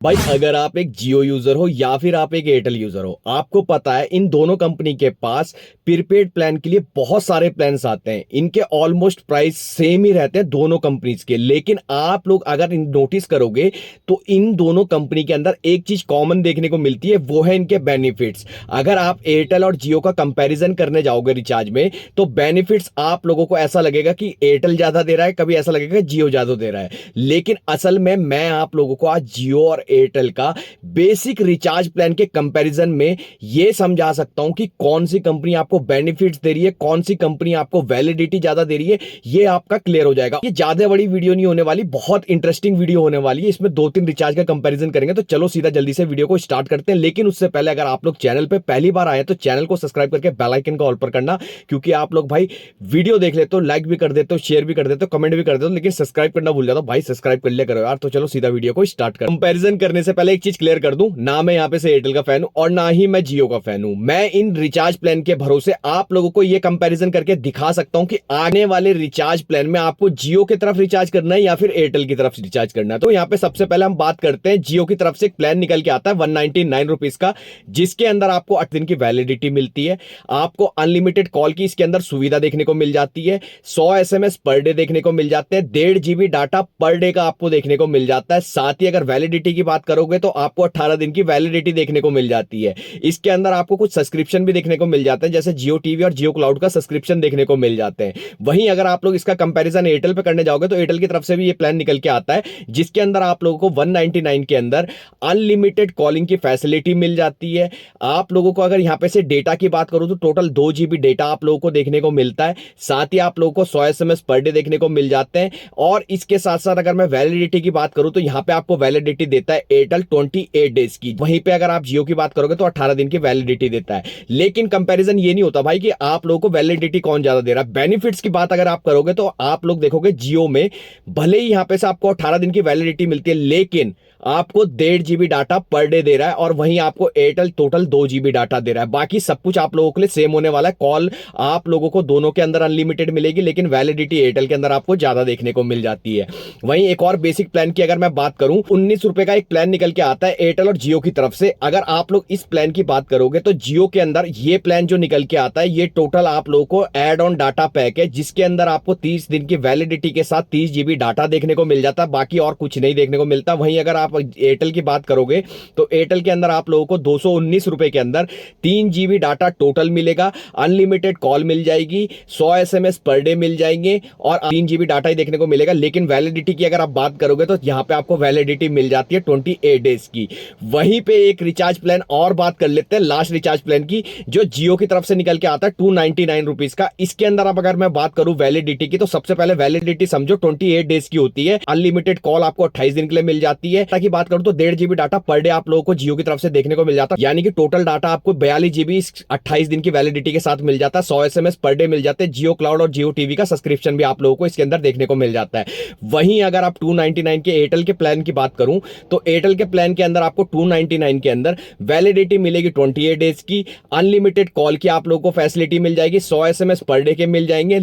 भाई अगर आप एक जियो यूजर हो या फिर आप एक एयरटेल यूजर हो, आपको पता है इन दोनों कंपनी के पास प्रीपेड प्लान के लिए बहुत सारे प्लान्स आते हैं। इनके ऑलमोस्ट प्राइस सेम ही रहते हैं दोनों कंपनीज के, लेकिन आप लोग अगर नोटिस करोगे तो इन दोनों कंपनी के अंदर एक चीज कॉमन देखने को मिलती है, वो है इनके बेनिफिट्स। अगर आप एयरटेल और जियो का कंपैरिजन करने जाओगे रिचार्ज में, तो बेनिफिट्स आप लोगों को ऐसा लगेगा कि एयरटेल ज्यादा दे रहा है, कभी ऐसा लगेगा जियो ज्यादा दे रहा है। लेकिन असल में मैं आप लोगों को आज जियो और एयरटेल का बेसिक रिचार्ज प्लान के कंपैरिजन में यह समझा सकता हूं कि कौन सी कंपनी आपको बेनिफिट्स दे रही है, कौन सी कंपनी आपको वैलिडिटी ज्यादा दे रही है, यह आपका क्लियर हो जाएगा। ये ज्यादा बड़ी वीडियो नहीं होने वाली, बहुत इंटरेस्टिंग वीडियो होने वाली है। इसमें 2-3 रिचार्ज का कंपैरिजन करेंगे, तो चलो सीधा जल्दी से वीडियो को स्टार्ट करते हैं। लेकिन उससे पहले अगर आप लोग चैनल पे पहली बार आए तो चैनल को सब्सक्राइब करके बेल आइकन को ऑल पर करना, क्योंकि आप लोग भाई वीडियो देख लेते हो, लाइक भी कर देते हो, शेयर भी कर देते हो, कमेंट भी कर देते हो, लेकिन सब्सक्राइब करना भूल जाता हो। भाई सब्सक्राइब कर लिया करो यार। तो चलो सीधा वीडियो को स्टार्ट कर। कंपैरिजन करने से पहले एक चीज क्लियर कर दूं, ना मैं यहां पे से एयरटेल का फैन हूं और ना ही मैं जियो का फैन हूं। मैं इन रिचार्ज प्लान के भरोसे आप लोगों को यह कंपैरिजन करके दिखा सकता हूं कि आने वाले रिचार्ज प्लान में आपको जियो की तरफ रिचार्ज करना है या फिर एयरटेल की तरफ रिचार्ज करना है। तो यहां पे सबसे पहले हम बात करते हैं जियो की तरफ से। एक प्लान निकल के आता है 199 रुपीज का, जिसके अंदर आपको 8 दिन की वैलिडिटी मिलती है। आपको अनलिमिटेड कॉल की इसके अंदर सुविधा देखने को मिल जाती है, 100 एसएमएस पर डे देखने को मिल जाते हैं, 1.5 जीबी डाटा पर डे का आपको देखने को मिल जाता है। साथ ही अगर वैलिडिटी की बात करोगे तो आपको 18 दिन की वैलिडिटी देखने को मिल जाती है। इसके अंदर आपको कुछ सब्सक्रिप्शन भी देखने को मिल जाते हैं, जैसे जियो टीवी और जियो क्लाउड का सब्सक्रिप्शन देखने को मिल जाते हैं। वहीं अगर आप लोग इसका कंपैरिजन एयरटेल पे करने जाओगे तो एयरटेल की तरफ से भी ये प्लान निकल के आता है, जिसके अंदर आप लोगों को 199 के अंदर अनलिमिटेड कॉलिंग की फैसिलिटी मिल जाती है। आप लोगों को अगर यहां पे से डेटा की बात करूं तो टोटल 2 जीबी डेटा आप लोगों को देखने को मिलता है। साथ ही आप लोगों को 100 एसएमएस पर डे देखने को मिल जाते हैं। और इसके साथ साथ अगर मैं वैलिडिटी की बात करूं तो यहां पे आपको वैलिडिटी देता है एयरटेल 28 डेज की। वहीं पे अगर आप जियो की बात करोगे तो 18 दिन की वैलिडिटी देता है। लेकिन कंपैरिजन ये नहीं होता भाई कि आप लोगों को वैलिडिटी कौन ज्यादा दे रहा है। बेनिफिट्स की बात अगर आप करोगे तो आप लोग देखोगे जियो में भले ही यहां पे से आपको 18 दिन की वैलिडिटी मिलती है, लेकिन आपको 1.5 GB data per day they रहा है, और वहीं आपको एयरटेल टोटल 2 जीबी डाटा दे रहा है। बाकी सब कुछ आप लोगों के लिए सेम होने वाला है। कॉल आप लोगों को दोनों के अंदर अनलिमिटेड मिलेगी, लेकिन वैलिडिटी एयरटेल के अंदर आपको ज्यादा देखने को मिल जाती है। वहीं एक और बेसिक प्लान की अगर मैं बात करूं, 19 रुपए का एक प्लान निकल के आता है एयरटेल और जियो की तरफ से। अगर आप लोग इस प्लान की बात करोगे तो जियो के अंदर ये प्लान जो निकल के आता है, ये टोटल आप लोगों को एड ऑन डाटा पैक है, जिसके अंदर आपको 30 दिन की वैलिडिटी के साथ 30 जीबी डाटा देखने को मिल जाता है। बाकी और कुछ नहीं देखने को मिलता। वहीं अगर आप एयरटेल की बात करोगे तो एयरटेल के अंदर आप लोगों को 219 रुपए के अंदर 3 जीबी डाटा टोटल मिलेगा, अनलिमिटेड कॉल मिल जाएगी, 100 एसएमएस पर डे मिल जाएंगे और 3 जीबी डाटा ही देखने को मिलेगा। लेकिन वैलिडिटी की अगर आप बात करोगे तो यहां पे आपको वैलिडिटी मिल जाती है 28 डेज की। वहीं पे एक रिचार्ज प्लान और बात कर लेते हैं, लास्ट रिचार्ज प्लान की, जो जियो की तरफ से निकल के आता है 299 रुपीज का। इसके अंदर अब अगर मैं बात करूं वैलिडिटी की, तो सबसे पहले वैलिडिटी समझो 28 डेज की होती है। अनलिमिटेड कॉल आपको 28 दिन के लिए मिल जाती है। ताकि बात करूं तो 1.5 जीबी डाटा पर डे आप लोगों को जियो की तरफ से देखने को मिल जाता है, यानी कि टोटल डाटा आपको 42 जीबी 28 दिन की वैलिडिटी के साथ मिल जाता है। 100 एसएमएस पर डे मिल जाते हैं। जियो क्लाउड और जियो टीवी का सब्सक्रिप्शन भी आप लोगों को इसके अंदर देखने को मिल जाता है। वहीं अगर आप 299 के एयरटेल के प्लान की बात करूं तो एयरटेल के प्लान के अंदर आपको 299 के अंदर वैलिडिटी मिलेगी 28 डेज की, अनलिमिटेड कॉल की आप लोगों को फैसिलिटी मिल जाएगी, 100 एसएमएस पर डे के मिल जाएंगे।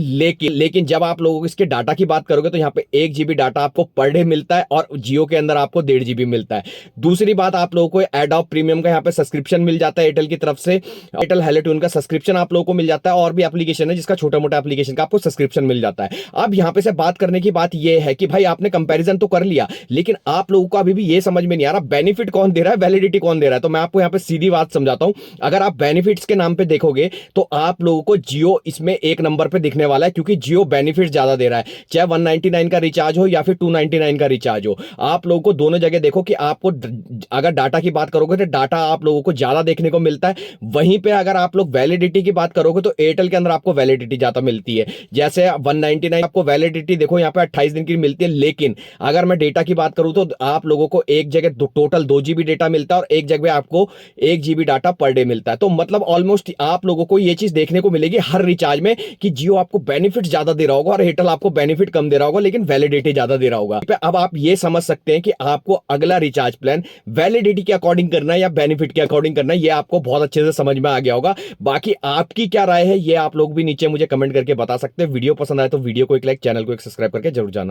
लेकिन जब आप लोगों को इसके डाटा की बात करोगे तो यहां पे 1 जीबी डाटा आपको पर डे मिलता है और जियो के अंदर आपको 1.5 जीबी मिलता है। दूसरी बात, आप लोगों को एडोब प्रीमियम का यहां पे सब्सक्रिप्शन मिल जाता है एयरटेल की तरफ से। एयरटेल हेलो ट्यून का सब्सक्रिप्शन आप लोगों को मिल जाता है, और भी एप्लीकेशन है जिसका छोटा मोटा एप्लीकेशन का आपको सब्सक्रिप्शन मिल जाता है। अब यहां पे से बात करने की बात यह है कि भाई आपने कंपैरिजन तो कर लिया, लेकिन आप लोगों को अभी भी यह समझ में नहीं आ रहा बेनिफिट कौन दे रहा है, वैलिडिटी कौन दे रहा है। तो मैं आपको यहां पे सीधी बात समझाता हूं। अगर आप बेनिफिट्स के नाम पे देखोगे तो आप लोगों को जियो इसमें एक नंबर पे दिखने वाला है, क्योंकि जियो बेनिफिट ज्यादा दे रहा है। चाहे 199 का रिचार्ज हो या फिर 299 का रिचार्ज हो, आप लोगों को दोनों जगह देखो कि आपको अगर डाटा की बात करोगे तो डाटा आप लोगों को ज्यादा देखने को मिलता है। वहीं पे अगर आप लोग वैलिडिटी की बात करोगे तो एयरटेल के अंदर आपको वैलिडिटी ज्यादा मिलती है। जैसे 199 आपको वैलिडिटी देखो यहां पे 28 दिन की मिलती है, लेकिन अगर मैं डेटा की बात करूं तो आप लोगों को एक जगह टोटल 2 जीबी डेटा मिलता है और एक जगह आपको 1 जीबी डाटा पर डे मिलता है। तो मतलब ऑलमोस्ट आप लोगों को यह चीज देखने को मिलेगी हर रिचार्ज में कि जियो आपको बेनिफिट ज्यादा दे रहा होगा और एयरटेल आपको बेनिफिट कम दे रहा होगा, लेकिन वैलिडिटी ज्यादा दे रहा होगा। अब आप ये समझ सकते हैं कि आपको अगला रिचार्ज प्लान वैलिडिटी के अकॉर्डिंग करना है या बेनिफिट के अकॉर्डिंग करना है, ये आपको बहुत अच्छे से समझ में आ गया होगा। बाकी आपकी क्या राय है ये आप लोग भी नीचे मुझे कमेंट करके बता सकते हैं। वीडियो पसंद आए तो वीडियो को एक लाइक, चैनल को एक सब्सक्राइब करके जरूर जाना।